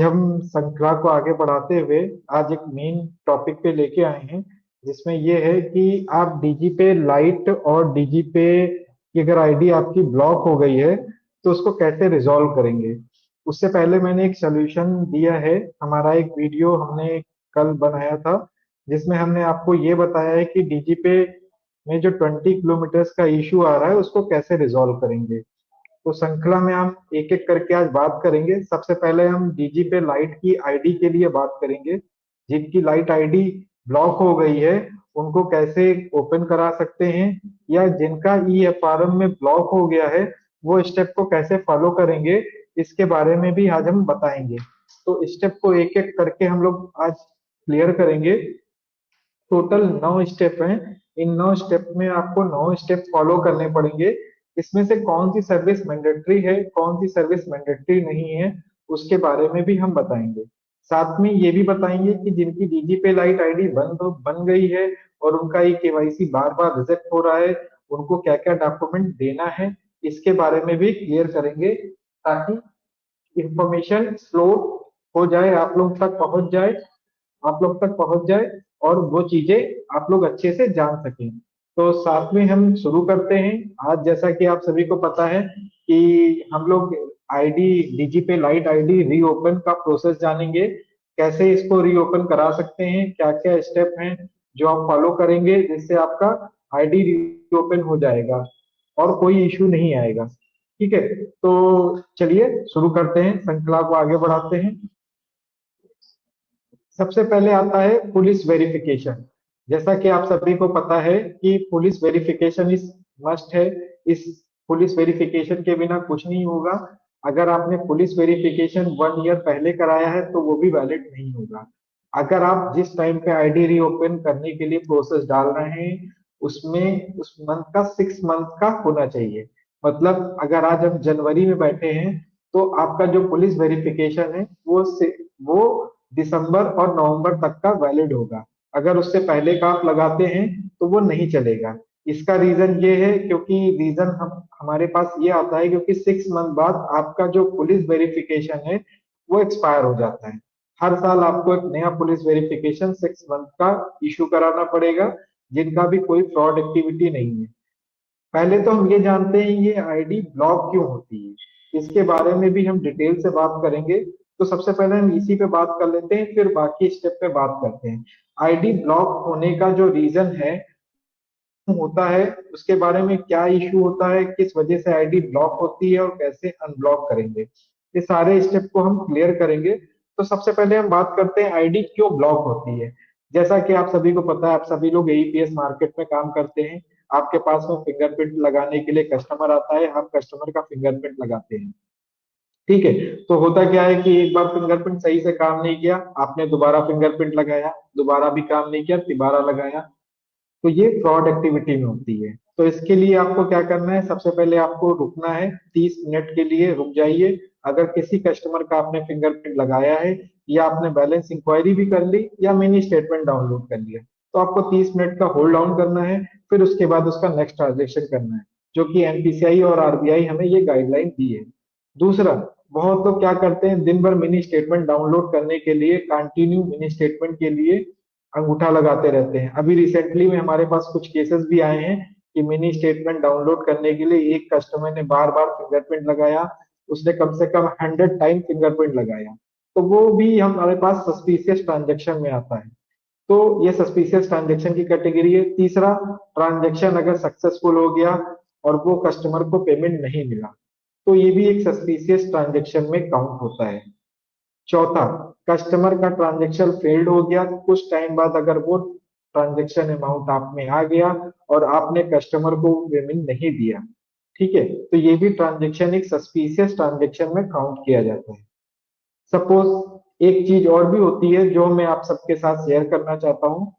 हम श्रृंखला को आगे बढ़ाते हुए आज एक मेन टॉपिक पे लेके आए हैं, जिसमें ये है कि आप डीजी पे लाइट और डीजी पे की अगर आईडी आपकी ब्लॉक हो गई है तो उसको कैसे रिजॉल्व करेंगे। उससे पहले मैंने एक सोल्यूशन दिया है। हमारा एक वीडियो हमने कल बनाया था, जिसमें हमने आपको ये बताया है कि डीजी पे में जो 20 किलोमीटर का इशू आ रहा है उसको कैसे रिजॉल्व करेंगे। तो श्रृंखला में हम एक एक करके आज बात करेंगे। सबसे पहले हम डीजी पे लाइट की आईडी के लिए बात करेंगे। जिनकी लाइट आईडी ब्लॉक हो गई है उनको कैसे ओपन करा सकते हैं, या जिनका ई एफ आर एम में ब्लॉक हो गया है वो स्टेप को कैसे फॉलो करेंगे, इसके बारे में भी आज हम बताएंगे। तो स्टेप को एक एक करके हम लोग आज क्लियर करेंगे। टोटल 9 स्टेप हैं। इन 9 स्टेप में आपको 9 स्टेप फॉलो करने पड़ेंगे। इसमें से कौन सी सर्विस मैंडेटरी है, कौन सी सर्विस मैंडेटरी नहीं है, उसके बारे में भी हम बताएंगे। साथ में ये भी बताएंगे कि जिनकी डीजी पे लाइट आईडी बन गई है और उनका ये केवाईसी बार बार रिजेक्ट हो रहा है, उनको क्या क्या डॉक्यूमेंट देना है, इसके बारे में भी क्लियर करेंगे, ताकि इंफॉर्मेशन फ्लो हो जाए, आप लोग तक पहुंच जाए और वो चीजें आप लोग अच्छे से जान सकें। तो साथ में हम शुरू करते हैं। आज जैसा कि आप सभी को पता है कि हम लोग आईडी डीजी पे लाइट आईडी रीओपन का प्रोसेस जानेंगे। कैसे इसको रीओपन करा सकते हैं, क्या क्या स्टेप हैं जो आप फॉलो करेंगे जिससे आपका आईडी रीओपन हो जाएगा और कोई इश्यू नहीं आएगा। ठीक है, तो चलिए शुरू करते हैं, श्रृंखला को आगे बढ़ाते हैं। सबसे पहले आता है पुलिस वेरिफिकेशन। जैसा कि आप सभी को पता है कि पुलिस वेरिफिकेशन इस मस्ट है। इस पुलिस वेरिफिकेशन के बिना कुछ नहीं होगा। अगर आपने पुलिस वेरिफिकेशन 1 ईयर पहले कराया है तो वो भी वैलिड नहीं होगा। अगर आप जिस टाइम पे आईडी रीओपन करने के लिए प्रोसेस डाल रहे हैं उसमें उस मंथ का 6 मंथ का होना चाहिए। मतलब अगर आज हम जनवरी में बैठे हैं तो आपका जो पुलिस वेरिफिकेशन है वो दिसंबर और नवंबर तक का वैलिड होगा। अगर उससे पहले का आप लगाते हैं तो वो नहीं चलेगा। इसका रीजन ये है, क्योंकि रीजन हम हमारे पास ये आता है क्योंकि 6 मंथ बाद आपका जो पुलिस वेरिफिकेशन है वो एक्सपायर हो जाता है। हर साल आपको एक नया पुलिस वेरिफिकेशन 6 मंथ का इशू कराना पड़ेगा, जिनका भी कोई फ्रॉड एक्टिविटी नहीं है। पहले तो हम ये जानते हैं ये आईडी ब्लॉक क्यों होती है, इसके बारे में भी हम डिटेल से बात करेंगे। तो सबसे पहले हम इसी पे बात कर लेते हैं, फिर बाकी स्टेप पे बात करते हैं। आईडी ब्लॉक होने का जो रीजन है होता है, उसके बारे में क्या इशू होता है, किस वजह से आईडी ब्लॉक होती है और कैसे अनब्लॉक करेंगे, ये सारे स्टेप को हम क्लियर करेंगे। तो सबसे पहले हम बात करते हैं आईडी क्यों ब्लॉक होती है। जैसा कि आप सभी को पता है, आप सभी लोग एईपीएस मार्केट में काम करते हैं। आपके पास में फिंगरप्रिंट लगाने के लिए कस्टमर आता है, आप कस्टमर का फिंगरप्रिंट लगाते हैं। ठीक है, तो होता क्या है कि एक बार फिंगरप्रिंट सही से काम नहीं किया, आपने दोबारा फिंगरप्रिंट लगाया, दोबारा भी काम नहीं किया, तिबारा लगाया, तो ये फ्रॉड एक्टिविटी में होती है। तो इसके लिए आपको क्या करना है, सबसे पहले आपको रुकना है, 30 मिनट के लिए रुक जाइए। अगर किसी कस्टमर का आपने फिंगरप्रिंट लगाया है, या आपने बैलेंस इंक्वायरी भी कर ली या मिनी स्टेटमेंट डाउनलोड कर लिया, तो आपको 30 मिनट का होल्ड डाउन करना है। फिर उसके बाद उसका नेक्स्ट ट्रांजेक्शन करना है, जो कि एनपीसीआई और आरबीआई हमें ये गाइडलाइन दी है। दूसरा, बहुत लोग क्या करते हैं, दिन भर मिनी स्टेटमेंट डाउनलोड करने के लिए, कंटिन्यू मिनी स्टेटमेंट के लिए अंगूठा लगाते रहते हैं। अभी रिसेंटली में हमारे पास कुछ केसेस भी आए हैं कि मिनी स्टेटमेंट डाउनलोड करने के लिए एक कस्टमर ने बार बार फिंगरप्रिंट लगाया, उसने कम से कम 100 टाइम फिंगरप्रिंट लगाया, तो वो भी हमारे पास सस्पिशियस ट्रांजेक्शन में आता है। तो ये सस्पिशियस ट्रांजेक्शन की कैटेगरी है। तीसरा, ट्रांजेक्शन अगर सक्सेसफुल हो गया और वो कस्टमर को पेमेंट नहीं मिला, तो ये भी एक सस्पिशियस ट्रांजेक्शन में काउंट होता है। चौथा, कस्टमर का ट्रांजेक्शन फेल्ड हो गया, कुछ टाइम बाद अगर वो ट्रांजेक्शन अमाउंट आप में आ गया और आपने कस्टमर को पेमेंट नहीं दिया, ठीक है, तो ये भी ट्रांजेक्शन एक सस्पिशियस ट्रांजेक्शन में काउंट किया जाता है। सपोज एक चीज और भी होती है जो मैं आप सबके साथ शेयर करना चाहता हूँ।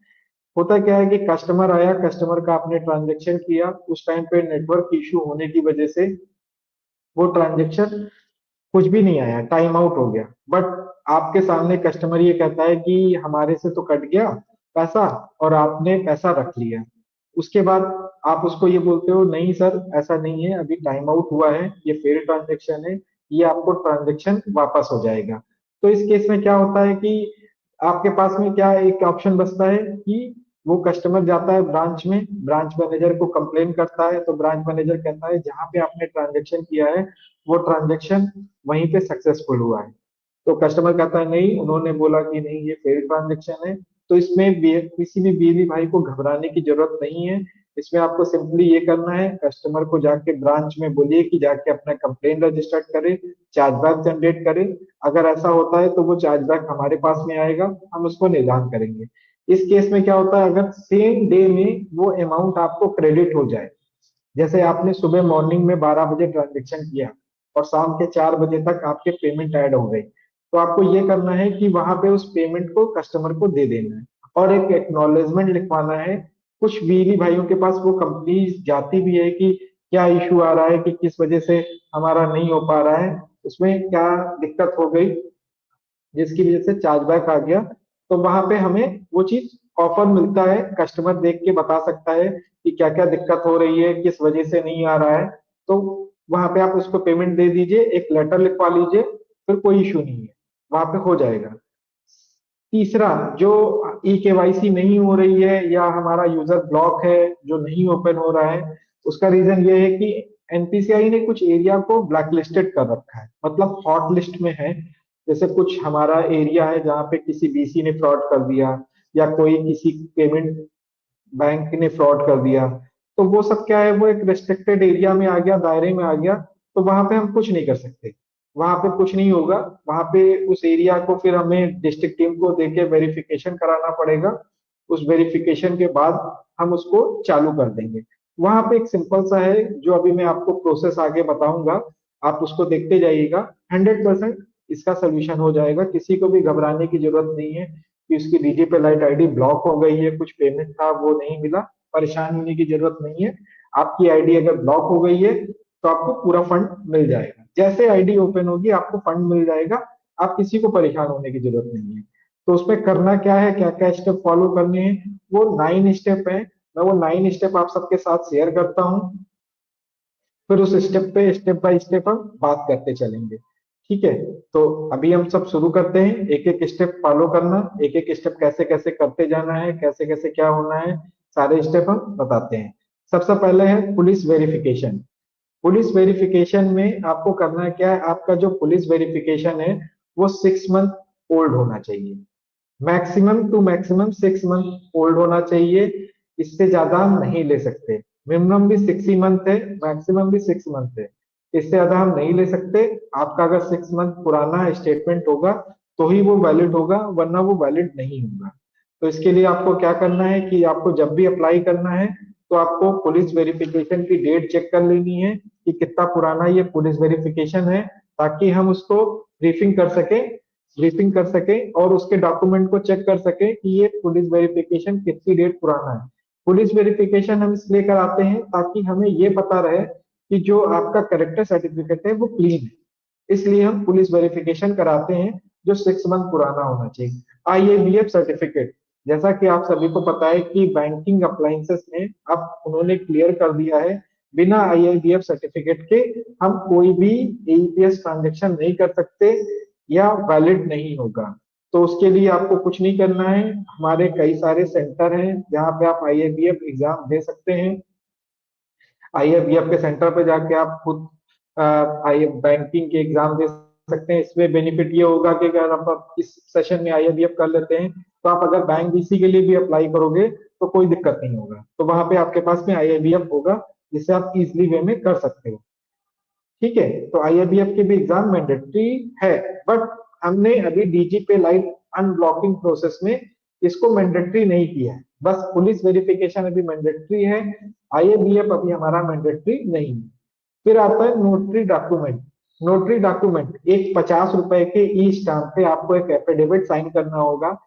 होता क्या है कि कस्टमर आया, कस्टमर का आपने ट्रांजेक्शन किया, उस टाइम पे नेटवर्क इश्यू होने की वजह से वो ट्रांजेक्शन कुछ भी नहीं आया, टाइम आउट हो गया। बट आपके सामने कस्टमर ये कहता है कि हमारे से तो कट गया पैसा और आपने पैसा रख लिया। उसके बाद आप उसको ये बोलते हो, नहीं सर ऐसा नहीं है, अभी टाइम आउट हुआ है, ये फेल ट्रांजेक्शन है, ये आपको ट्रांजेक्शन वापस हो जाएगा। तो इस केस में क्या होता है कि आपके पास में क्या एक ऑप्शन बचता है कि वो कस्टमर जाता है ब्रांच में, ब्रांच मैनेजर को कंप्लेन करता है, तो ब्रांच मैनेजर कहता है जहां पे आपने ट्रांजेक्शन किया है वो ट्रांजेक्शन वहीं पे सक्सेसफुल हुआ है। तो कस्टमर कहता है नहीं, उन्होंने बोला कि नहीं ये फेल ट्रांजेक्शन है। तो इसमें किसी भी बीवी भाई को घबराने की जरूरत नहीं है। इसमें आपको सिंपली ये करना है, कस्टमर को जाके ब्रांच में बोलिए कि जाके अपना कंप्लेन रजिस्टर्ड करे, चार्जबैक जनरेट करे। अगर ऐसा होता है तो वो चार्जबैक हमारे पास में आएगा, हम उसको निदान करेंगे। इस केस में क्या होता है, अगर सेम डे में वो अमाउंट आपको क्रेडिट हो जाए, जैसे आपने सुबह मॉर्निंग में 12 बजे ट्रांजेक्शन किया और शाम के 4 बजे तक आपके पेमेंट ऐड हो गई, तो आपको ये करना है कि वहां पे उस पेमेंट को कस्टमर को दे देना है और एक एक्नॉलेजमेंट लिखवाना है। कुछ बीवी भाइयों के पास वो कंपनी जाती भी है कि क्या इशू आ रहा है, कि किस वजह से हमारा नहीं हो पा रहा है, उसमें क्या दिक्कत हो गई जिसकी वजह से चार्जबैक आ गया। तो वहां पे हमें वो चीज ऑफर मिलता है, कस्टमर देख के बता सकता है कि क्या क्या दिक्कत हो रही है, किस वजह से नहीं आ रहा है। तो वहां पे आप उसको पेमेंट दे दीजिए, एक लेटर लिखवा लीजिए, फिर कोई इशू नहीं है, वहां पे हो जाएगा। तीसरा, जो ई केवाईसी नहीं हो रही है या हमारा यूजर ब्लॉक है जो नहीं ओपन हो रहा है, उसका रीजन ये है कि एनपीसीआई ने कुछ एरिया को ब्लैक लिस्टेड कर रखा है, मतलब हॉट लिस्ट में है। जैसे कुछ हमारा एरिया है जहाँ पे किसी बीसी ने फ्रॉड कर दिया या कोई किसी पेमेंट बैंक ने फ्रॉड कर दिया, तो वो सब क्या है, वो एक रेस्ट्रिक्टेड एरिया में आ गया, दायरे में आ गया। तो वहां पे हम कुछ नहीं कर सकते, वहां पे कुछ नहीं होगा। वहां पे उस एरिया को फिर हमें डिस्ट्रिक्ट टीम को देके वेरिफिकेशन कराना पड़ेगा। उस वेरिफिकेशन के बाद हम उसको चालू कर देंगे। वहां पे एक सिंपल सा है जो अभी मैं आपको प्रोसेस आगे बताऊंगा, आप उसको देखते जाइएगा। 100% इसका सोल्यूशन हो जाएगा, किसी को भी घबराने की जरूरत नहीं है कि उसकी डीजी पे लाइट आईडी ब्लॉक हो गई है, कुछ पेमेंट था वो नहीं मिला। परेशान होने की जरूरत नहीं है। आपकी आईडी अगर ब्लॉक हो गई है तो आपको पूरा फंड मिल जाएगा, जैसे आईडी ओपन होगी आपको फंड मिल जाएगा। आप किसी को परेशान होने की जरूरत नहीं है। तो उसमें करना क्या है, क्या क्या स्टेप फॉलो करने हैं, वो 9 स्टेप है। मैं वो 9 स्टेप आप सबके साथ शेयर करता हूँ, फिर उस स्टेप पे स्टेप बाय स्टेप हम बात करते चलेंगे। ठीक है, तो अभी हम सब शुरू करते हैं, एक एक स्टेप फॉलो करना, एक एक स्टेप कैसे कैसे करते जाना है, कैसे कैसे क्या होना है, सारे स्टेप हम बताते हैं। सबसे पहले है पुलिस वेरिफिकेशन। पुलिस वेरिफिकेशन में आपको करना क्या है, आपका जो पुलिस वेरिफिकेशन है वो 6 मंथ ओल्ड होना चाहिए। Maximum to maximum 6 month old होना चाहिए, इससे ज्यादा हम नहीं ले सकते। मिनिमम भी 6 ही मंथ है, मैक्सिमम भी 6 मंथ है, इससे ज्यादा हम नहीं ले सकते। आपका अगर 6 मंथ पुराना स्टेटमेंट होगा तो ही वो वैलिड होगा, वरना वो वैलिड नहीं होगा। तो इसके लिए आपको क्या करना है कि आपको जब भी अप्लाई करना है तो आपको पुलिस वेरिफिकेशन की डेट चेक कर लेनी है कि कितना पुराना ये पुलिस वेरिफिकेशन है, ताकि हम उसको ब्रीफिंग कर सके, ब्रीफिंग कर सके और उसके डॉक्यूमेंट को चेक कर सके कि ये पुलिस वेरिफिकेशन कितनी डेट पुराना है। पुलिस वेरिफिकेशन हम इसलिए कराते हैं ताकि हमें ये पता रहे कि जो आपका करेक्टर सर्टिफिकेट है वो क्लीन है, इसलिए हम पुलिस वेरिफिकेशन कराते हैं जो 6 मंथ पुराना होना चाहिए। आईएबीएफ सर्टिफिकेट, जैसा कि आप सभी को पता है कि बैंकिंग अप्लायंसेस में अब उन्होंने क्लियर कर दिया है, बिना आईआईबीएफ सर्टिफिकेट के हम कोई भी एईपीएस ट्रांजेक्शन नहीं कर सकते या वैलिड नहीं होगा। तो उसके लिए आपको कुछ नहीं करना है, हमारे कई सारे सेंटर हैं जहाँ पे आप आईआईबीएफ एग्जाम दे सकते हैं। आईएबीएफ के सेंटर पे जाके आप खुद आई बैंकिंग के एग्जाम दे सकते हैं। इसमें बेनिफिट ये होगा कि अगर आप इस सेशन में आईएबीएफ कर लेते हैं तो आप अगर बैंक बीसी के लिए भी अप्लाई करोगे तो कोई दिक्कत नहीं होगा, तो वहां पे आपके पास में आईएबीएफ होगा जिससे आप इजिली वे में कर सकते हो। ठीक है, तो आईआईबीएफ की भी एग्जाम मैंडेटरी है, बट हमने अभी डीजी पे लाइट अनब्लॉकिंग प्रोसेस में इसको मैंडेटरी नहीं किया है, बस पुलिस वेरिफिकेशन अभी मैंडेटरी है, आईएबीएफ अभी हमारा मैंडेटरी नहीं है। फिर आता है नोटरी डॉक्यूमेंट। नोटरी डॉक्यूमेंट एक 50 रुपए के ई स्टाम्प पे आपको एक एफिडेविट साइन करना होगा।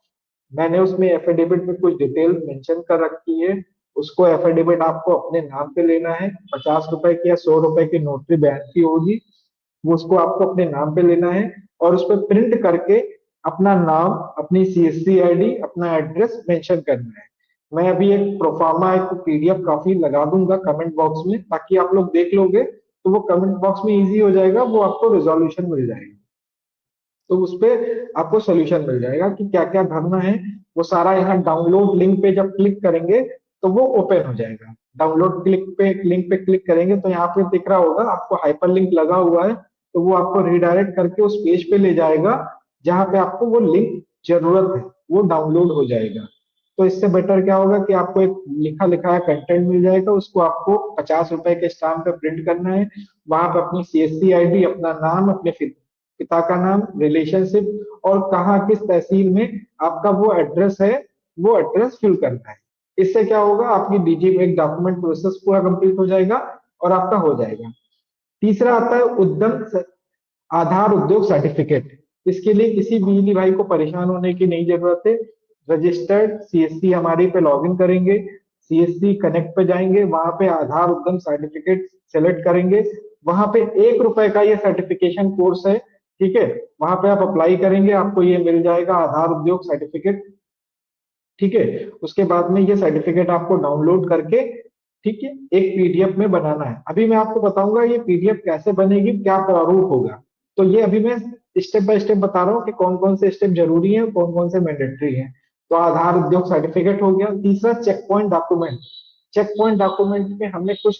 मैंने उसमें एफिडेविट में कुछ डिटेल मेंशन कर रखी है, उसको एफिडेविट आपको अपने नाम पे लेना है। 50 रुपए की या 100 रुपए की नोटरी बैठती होगी, वो उसको आपको अपने नाम पे लेना है और उस पर प्रिंट करके अपना नाम, अपनी सीएससी आईडी, अपना एड्रेस मेंशन करना है। मैं अभी एक प्रोफार्मा एक पीडीएफ कॉपी लगा दूंगा कमेंट बॉक्स में, ताकि आप लोग देख लोगे तो वो कमेंट बॉक्स में इजी हो जाएगा, वो आपको रिजोल्यूशन मिल जाएगा। तो उस पे आपको सोल्यूशन मिल जाएगा कि क्या क्या भरना है। वो सारा यहाँ डाउनलोड लिंक पे जब क्लिक करेंगे तो वो ओपन हो जाएगा। डाउनलोड लिंक पे क्लिक करेंगे तो यहाँ पे दिख रहा होगा आपको हाइपर लिंक लगा हुआ है, तो वो आपको रिडायरेक्ट करके उस पेज पे ले जाएगा जहाँ पे आपको वो लिंक जरूरत है, वो डाउनलोड हो जाएगा। तो इससे बेटर क्या होगा कि आपको एक लिखा लिखाया कंटेंट मिल जाएगा, उसको आपको 50 रुपए के स्टाम्प पे प्रिंट करना है। वहां पे अपनी CSC ID, अपना नाम, अपने पिता का नाम, रिलेशनशिप और कहाँ किस तहसील में आपका वो एड्रेस है, वो एड्रेस फिल करना है। इससे क्या होगा, आपकी डीजी में एक डॉक्यूमेंट प्रोसेस पूरा कंप्लीट हो जाएगा और आपका हो जाएगा। तीसरा आता है आधार उद्योग सर्टिफिकेट। इसके लिए किसी बिजली भाई को परेशान होने की नहीं जरूरत है। रजिस्टर्ड CSC हमारी पे लॉगिन करेंगे, CSC कनेक्ट पे जाएंगे, वहां पे आधार उद्यम सर्टिफिकेट सेलेक्ट करेंगे। वहां पे 1 रुपए का ये सर्टिफिकेशन कोर्स है, ठीक है। वहां पे आप अप्लाई करेंगे, आपको ये मिल जाएगा आधार उद्योग सर्टिफिकेट, ठीक है। उसके बाद में ये सर्टिफिकेट आपको डाउनलोड करके, ठीक है, एक PDF में बनाना है। अभी मैं आपको बताऊंगा ये PDF कैसे बनेगी, क्या प्रारूप होगा। तो ये अभी मैं स्टेप बाय स्टेप बता रहा हूँ कि कौन कौन से स्टेप जरूरी है, कौन कौन से मैंडेटरी है। तो आधार उद्योग सर्टिफिकेट हो गया। तीसरा check point document. Check point document में हमने कुछ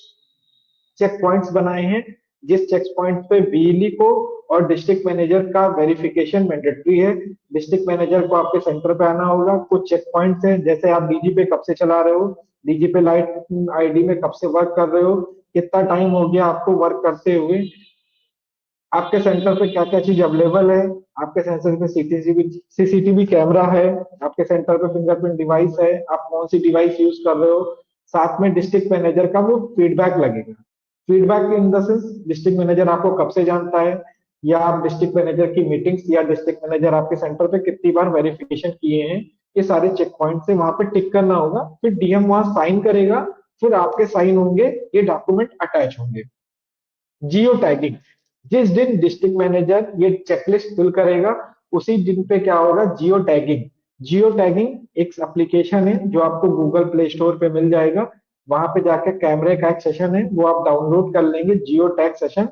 चेक पॉइंट्स बनाए हैं, जिस चेक पॉइंट पे बिजली को और डिस्ट्रिक्ट मैनेजर का वेरिफिकेशन मैंडेटरी है। डिस्ट्रिक्ट मैनेजर को आपके सेंटर पे आना होगा। कुछ चेक पॉइंट्स हैं, जैसे आप डीजी पे कब से चला रहे हो, डीजी पे लाइट ID में कब से वर्क कर रहे हो, कितना टाइम हो गया आपको वर्क करते हुए, आपके सेंटर पे क्या क्या चीज अवेलेबल है, आपके सेंटर पे CCTV कैमरा है, आपके सेंटर पे फिंगरप्रिंट डिवाइस है, आप कौन सी डिवाइस यूज कर रहे हो। साथ में डिस्ट्रिक्ट मैनेजर का वो फीडबैक लगेगा। Feedback in the sense district manager आपको कब से जानता है, या आप डिस्ट्रिक्ट मैनेजर की मीटिंग्स या डिस्ट्रिक्ट मैनेजर आपके सेंटर पे कितनी बार वेरिफिकेशन किए हैं, ये सारे चेक पॉइंट से वहां पे टिक करना होगा। फिर DM वहां साइन करेगा, फिर आपके साइन होंगे, ये डॉक्यूमेंट अटैच होंगे। Geo tagging. जिस दिन डिस्ट्रिक्ट मैनेजर ये चेकलिस्ट फिल करेगा, उसी दिन पे क्या होगा, जियो टैगिंग। जियो टैगिंग एक एप्लीकेशन है जो आपको गूगल प्ले स्टोर पे मिल जाएगा। वहां पे जाके कैमरे का एक सेशन है, वो आप डाउनलोड कर लेंगे, जियो टैग सेशन।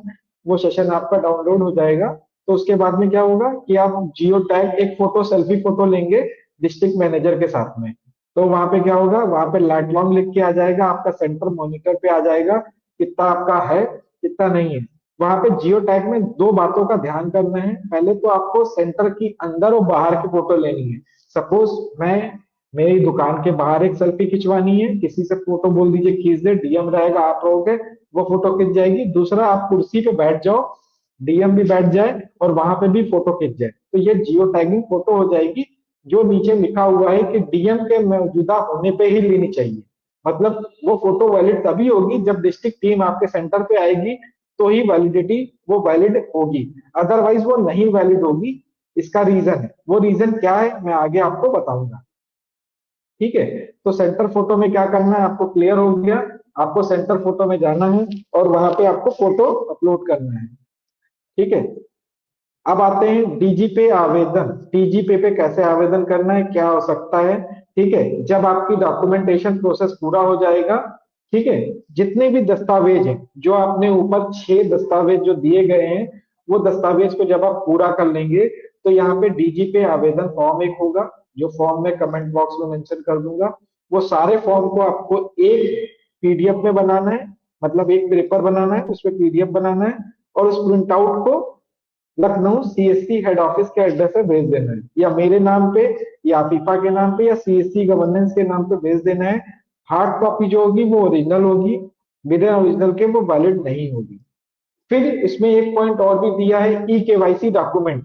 वो सेशन आपका डाउनलोड हो जाएगा। तो उसके बाद में क्या होगा कि आप जियो टैग एक फोटो, सेल्फी फोटो लेंगे डिस्ट्रिक्ट मैनेजर के साथ में। तो वहां पे क्या होगा, वहां पे लाइट लॉन्ग लिख के आ जाएगा, आपका सेंटर मॉनिटर पे आ जाएगा, कितना आपका है कितना नहीं है। वहां पे जियो टैग में दो बातों का ध्यान करना है। पहले तो आपको सेंटर की अंदर और बाहर की फोटो लेनी है। सपोज मैं, मेरी दुकान के बाहर एक सेल्फी खिंचवानी है, किसी से फोटो बोल दीजिए खींच दे, DM रहेगा, आप रहोगे, वो फोटो खिंच जाएगी। दूसरा, आप कुर्सी पे बैठ जाओ, DM भी बैठ जाए और वहां पे भी फोटो खिंच जाए, तो ये जियो टैगिंग फोटो हो जाएगी। जो नीचे लिखा हुआ है कि DM के मौजूदा होने पे ही लेनी चाहिए। मतलब वो फोटो वैलिड तभी होगी जब डिस्ट्रिक्ट टीम आपके सेंटर पे आएगी, तो ही वैलिडिटी वो वैलिड होगी, अदरवाइज वो नहीं वैलिड होगी। इसका रीजन है, वो रीजन क्या है मैं आगे आपको बताऊंगा, ठीक है। तो सेंटर फोटो में क्या करना है आपको क्लियर हो गया। आपको सेंटर फोटो में जाना है और वहां पे आपको फोटो अपलोड करना है, ठीक है। अब आते हैं डीजी पे आवेदन। डीजी पे कैसे आवेदन करना है, क्या हो सकता है, ठीक है। जब आपकी डॉक्यूमेंटेशन प्रोसेस पूरा हो जाएगा, ठीक है, जितने भी दस्तावेज हैं, जो आपने ऊपर 6 दस्तावेज जो दिए गए हैं, वो दस्तावेज को जब आप पूरा कर लेंगे, तो यहाँ पे डीजी पे आवेदन फॉर्म एक होगा, जो फॉर्म में कमेंट बॉक्स में मेंशन कर दूंगा। वो सारे फॉर्म को आपको एक PDF में बनाना है, मतलब एक पेपर बनाना है, उसमें PDF बनाना है, और उस प्रिंट आउट को लखनऊ CSC हेड ऑफिस के एड्रेस पे भेज देना है, या मेरे नाम पे, या आफीफा के नाम पे, या CSC गवर्नेंस के नाम पे भेज देना है। हार्ड कॉपी जो होगी वो ओरिजिनल होगी, बिना ओरिजिनल के वो वैलिड नहीं होगी। फिर इसमें एक पॉइंट और भी दिया है, E KYC डॉक्यूमेंट।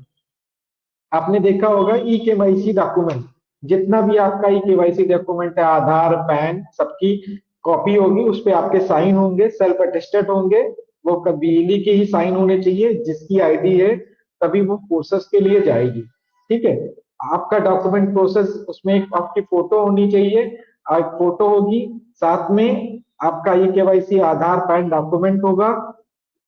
आपने देखा होगा E KYC डॉक्यूमेंट, जितना भी आपका E KYC डॉक्यूमेंट है, आधार पैन सबकी कॉपी होगी, उस पे आपके साइन होंगे, सेल्फ अटेस्टेड होंगे। वो बिजली के ही साइन होने चाहिए, जिसकी ID है तभी वो प्रोसेस के लिए जाएगी, ठीक है। आपका डॉक्यूमेंट प्रोसेस, उसमें एक आपकी फोटो होनी चाहिए, एक फोटो होगी, साथ में आपका E KYC आधार पैन डॉक्यूमेंट होगा,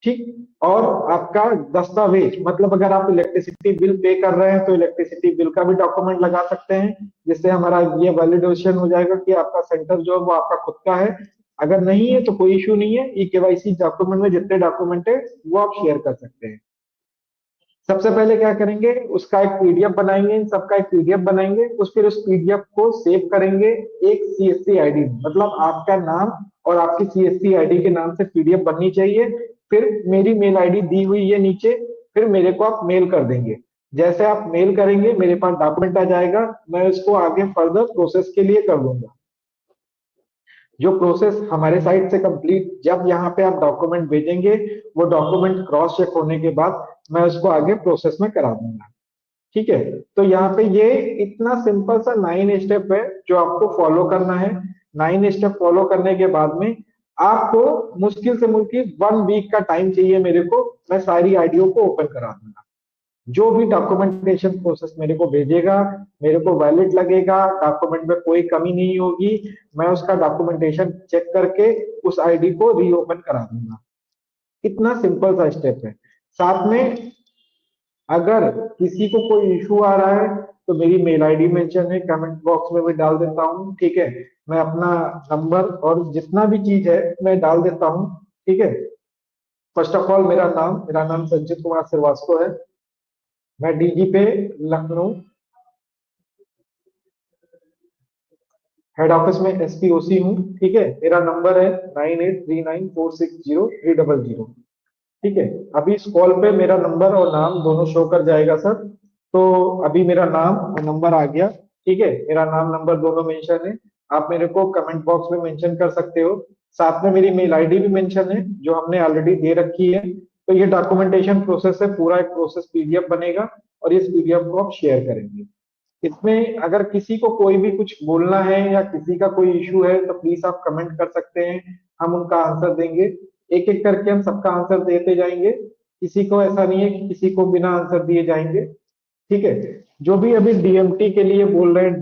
ठीक। और आपका दस्तावेज, मतलब अगर आप इलेक्ट्रिसिटी बिल पे कर रहे हैं तो इलेक्ट्रिसिटी बिल का भी डॉक्यूमेंट लगा सकते हैं, जिससे हमारा ये वैलिडेशन हो जाएगा कि आपका सेंटर जो है वो आपका खुद का है। अगर नहीं है तो कोई इश्यू नहीं है, E KYC डॉक्यूमेंट में जितने डॉक्यूमेंट है वो आप शेयर कर सकते हैं। सबसे पहले क्या करेंगे, उसका एक पीडीएफ बनाएंगे, इन सबका एक पीडीएफ बनाएंगे, फिर उस पीडीएफ को सेव करेंगे एक सीएससी आईडी, मतलब आपका नाम और आपकी सीएससी आईडी के नाम से पीडीएफ बननी चाहिए। फिर मेरी मेल आईडी दी हुई है नीचे, फिर मेरे को आप मेल कर देंगे। जैसे आप मेल करेंगे मेरे पास डॉक्यूमेंट आ जाएगा, मैं उसको आगे फर्दर प्रोसेस के लिए कर दूंगा। जो प्रोसेस हमारे साइड से कंप्लीट, जब यहाँ पे आप डॉक्यूमेंट भेजेंगे, वो डॉक्यूमेंट क्रॉस चेक होने के बाद मैं उसको आगे प्रोसेस में करा दूंगा। ठीक है, तो यहाँ पे ये इतना सिंपल सा 9 स्टेप है जो आपको फॉलो करना है। 9 स्टेप फॉलो करने के बाद में आपको मुश्किल से मुश्किल 1 वीक का टाइम चाहिए मेरे को, मैं सारी आईडियो को ओपन करा दूंगा। जो भी डॉक्यूमेंटेशन प्रोसेस मेरे को भेजेगा, मेरे को वैलिड लगेगा, डॉक्यूमेंट में कोई कमी नहीं होगी, मैं उसका डॉक्यूमेंटेशन चेक करके उस आईडी को रीओपन करा दूंगा। इतना सिंपल सा स्टेप है। साथ में अगर किसी को कोई इशू आ रहा है तो मेरी मेल आईडी मेंशन है, कमेंट बॉक्स में भी डाल देता हूँ। ठीक है, मैं अपना नंबर और जितना भी चीज है मैं डाल देता हूँ। ठीक है, फर्स्ट ऑफ ऑल मेरा नाम संजीत कुमार श्रीवास्तव है। मैं डीजी पे लखनऊ हेड ऑफिस में एसपीओसी हूँ। ठीक है, मेरा नंबर है 9839460300। ठीक है, अभी इस कॉल पे मेरा नंबर और नाम दोनों शो कर जाएगा सर। तो अभी मेरा नाम और नंबर आ गया। ठीक है, मेरा नाम नंबर दोनों मेंशन है, आप मेरे को कमेंट बॉक्स में मेंशन कर सकते हो। साथ में मेरी मेल आईडी भी मेंशन है जो हमने ऑलरेडी दे रखी है। तो ये डॉक्यूमेंटेशन प्रोसेस है, पूरा एक प्रोसेस पीडीएफ बनेगा और इस पीडीएफ को आप शेयर करेंगे। इसमें अगर किसी को कोई भी कुछ बोलना है या किसी का कोई इशू है तो प्लीज आप कमेंट कर सकते हैं, हम उनका आंसर देंगे। एक एक करके हम सबका आंसर देते जाएंगे, किसी को ऐसा नहीं है कि किसी को बिना आंसर दिए जाएंगे। ठीक है, जो भी अभी डीएमटी के लिए बोल रहे हैं